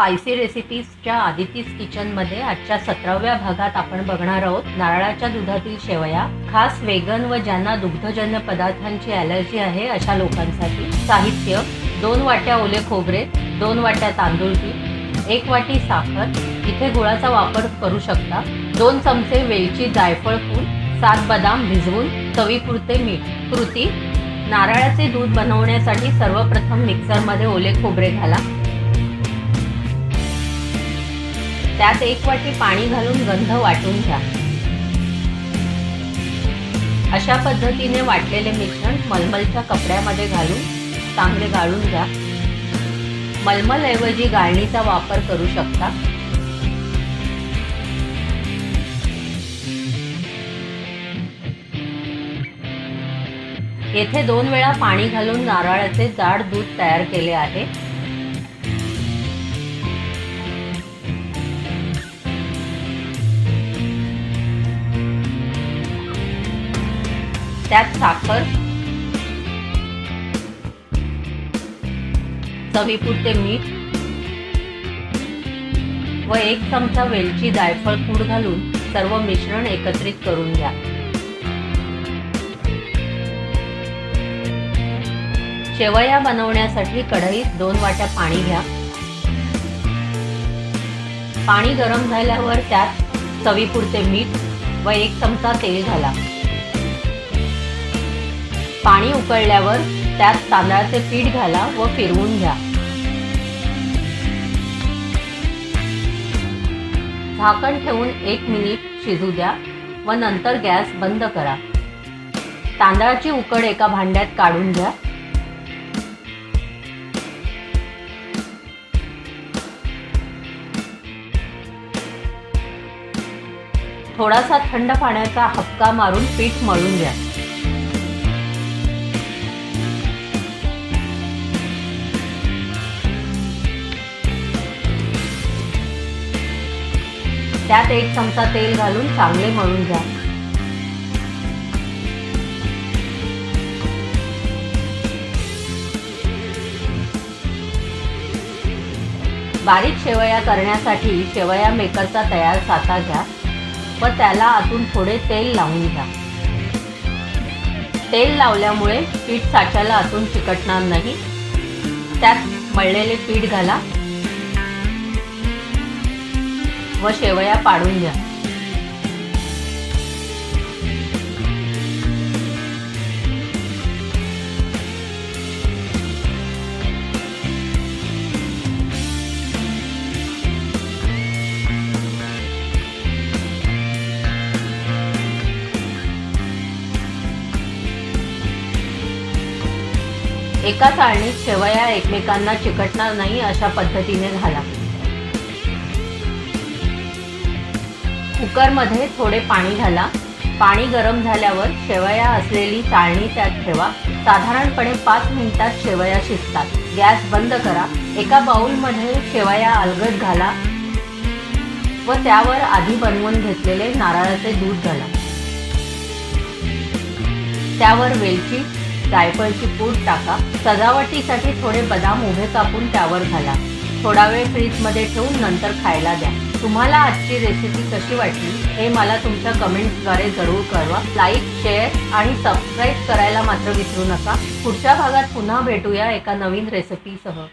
Spicy रेसिपीजच्या आदितीज किचनमध्ये आजच्या 17व्या भागात आपण बघणार आहोत नारळाच्या दुधातील शेवया, खास वेगन व ज्यांना दुग्धजन्य पदार्थांची ॲलर्जी आहे अशा लोकांसाठी। साहित्य: 2 वाट्या ओले खोबरे, 2 वाट्या तांदूळ पीठ, 1 वाटी साखर, इथे गुळाचा वापर करू शकता, 2 चमचे वेलची जायफळ पूड, 7 बदाम भिजवून, चवीपुरते मीठ। कृती: नारळाचे दूध बनवण्यासाठी सर्वप्रथम मिक्सरमध्ये ओले खोबरे घाला, त्यात 1 वाटी पाणी घालून गंध वाटून घ्या। अशा पद्धतीने वाटलेले मिश्रण मलमलच्या कपड्यामध्ये घालून चांगले गाळून घ्या। मलमल ऐवजी गाळणीचा वापर करू शकता। येथे 2 वेळा पाणी घालून नारळाचे जाड दूध तयार केले आहे। त्यात साखर, चवीपुरते मीठ व 1 चमचा वेलची जायफळ पूड घालून सर्व मिश्रण एकत्रित करून घ्या। शेवया बनवण्यासाठी कढईत 2 वाट्या पाणी घ्या। पाणी गरम झाल्यावर त्यात चवीपुरते मीठ व 1 चमचा तेल घाला। पाणी उकळल्यावर त्यात तांदळाचे पीठ घाला व फिरवून घ्या। झाकण ठेवून 1 मिनिट शिजू द्या व नंतर गॅस बंद करा। तांदळाची उकड एका भांड्यात काढून घ्या। थोडासा थंड पाण्याचा हबका मारून पीठ मळून घ्या। त्यात 1 चमचा तेल घालून चांगले मळून घ्या। बारीक शेवया करण्यासाठी शेवया मेकरचा तयार साचा घ्या व त्याला आतून थोडे तेल लावून घ्या। तेल लावल्यामुळे पीठ साच्याला आतून चिकटणार नाही। त्यात मळलेले पीठ घाला व शेवया पाडून घ्या। एका चाळणीत शेवया एकमेकांना चिकटणार नाही अशा पद्धतीने घाला। कुकरमध्ये थोडे पाणी घाला। पाणी गरम झाल्यावर शेवया असलेली चाळणी त्यात ठेवा। साधारणपणे 5 मिनिटात शेवया शिजतात। गॅस बंद करा। एका बाउलमध्ये शेवया अलगद घाला व त्यावर आधी बनवून घेतलेले नारळाचे दूध घाला। त्यावर वेलची जायफळची पूड टाका। सजावटीसाठी थोडे बदाम उभे कापून त्यावर घाला। थोडा वेळ फ्रीजमध्ये ठेवून नंतर खायला द्या। तुम्हाला आजची रेसिपी कशी वाटली हे मला तुमच्या कमेंट्सद्वारे जरूर कळवा। लाईक, शेअर आणि सबस्क्राईब करायला मात्र विसरू नका। पुढच्या भागात पुन्हा भेटूया एका नवीन रेसिपीसह।